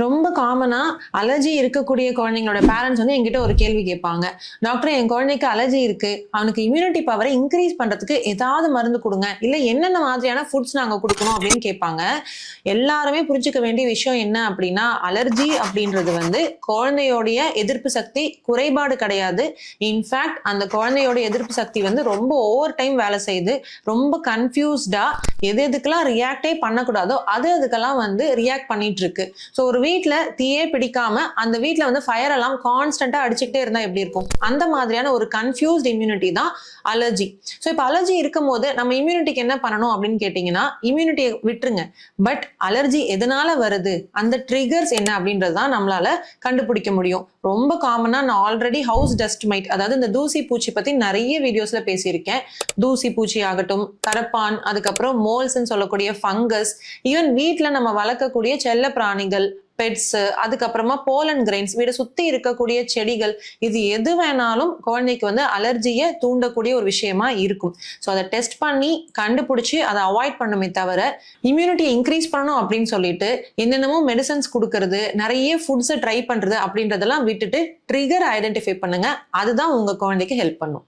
ரொம்ப காமனா அலர்ஜி இருக்கக்கூடிய குழந்தைங்களோட பேரண்ட்ஸ் வந்து என்கிட்ட ஒரு கேள்வி கேட்பாங்க. டாக்டர், என் குழந்தைக்கு அலர்ஜி இருக்கு. அவனுக்கு இம்யூனிட்டி பவரை இன்கிரீஸ் பண்றதுக்கு ஏதாவது மருந்து குடுங்க. இல்ல என்னென்ன மாதிரியான ஃபுட்ஸ் நாங்க குடுக்கணும் அப்படின்னு கேட்பாங்க. எல்லாருமே புரிஞ்சுக்க வேண்டிய விஷயம் என்ன அப்படின்னா, அலர்ஜி அப்படின்றது வந்து குழந்தையோடைய எதிர்ப்பு சக்தி குறைபாடு கிடையாது. இன்ஃபேக்ட் அந்த குழந்தையோட எதிர்ப்பு சக்தி வந்து ரொம்ப ஓவர் டைம் வேலை செய்யுது. ரொம்ப கன்ஃபியூஸ்டா எது எதுக்கெல்லாம் ரியாக்டே பண்ணக்கூடாதோ அதுக்கெல்லாம் வந்து ரியாக்ட் பண்ணிட்டு இருக்கு. ஸோ ஒரு வீட்ல தீயே பிடிக்காம அந்த வீட்ல வந்து ஃபயர் எல்லாம் கான்ஸ்டன்டா அடிச்சுக்கிட்டே இருந்தா எப்படி இருக்கும்? அந்த மாதிரியான ஒரு கன்ஃபியூஸ்ட் இம்யூனிட்டி தான் அலர்ஜி. ஸோ இப்போ அலர்ஜி இருக்கும் போது நம்ம இம்யூனிட்டிக்கு என்ன பண்ணணும் அப்படின்னு கேட்டீங்கன்னா, இம்யூனிட்டியை விட்டுருங்க. பட் அலர்ஜி எதனால வருது, அந்த ட்ரிகர்ஸ் என்ன அப்படின்றது தான் நம்மளால கண்டுபிடிக்க முடியும். ரொம்ப காமனா நான் ஆல்ரெடி ஹவுஸ் டஸ்ட் மைட், அதாவது இந்த தூசி பூச்சி பத்தி நிறைய வீடியோஸ்ல பேசியிருக்கேன். தூசி பூச்சி ஆகட்டும், கரப்பான், அதுக்கப்புறம் மோல்ஸ்ன்னு சொல்லக்கூடிய ஃபங்கஸ், ஈவன் வீட்டுல நம்ம வளர்க்கக்கூடிய செல்ல பிராணிகள், பெட்ஸ், அதுக்கப்புறமா போலன் கிரெயின்ஸ், வீட சுத்தி இருக்கக்கூடிய செடிகள், இது எது வேணாலும் குழந்தைக்கு வந்து அலர்ஜியை தூண்டக்கூடிய ஒரு விஷயமா இருக்கும். ஸோ அதை டெஸ்ட் பண்ணி கண்டுபிடிச்சு அதை அவாய்ட் பண்ணுமே தவிர, இம்யூனிட்டியை இன்க்ரீஸ் பண்ணணும் அப்படின்னு சொல்லிட்டு என்னென்னமோ மெடிசன்ஸ் கொடுக்கறது, நிறைய ஃபுட்ஸை ட்ரை பண்றது அப்படின்றதெல்லாம் விட்டுட்டு ட்ரிகர் ஐடென்டிஃபை பண்ணுங்க. அதுதான் உங்க குழந்தைக்கு ஹெல்ப் பண்ணும்.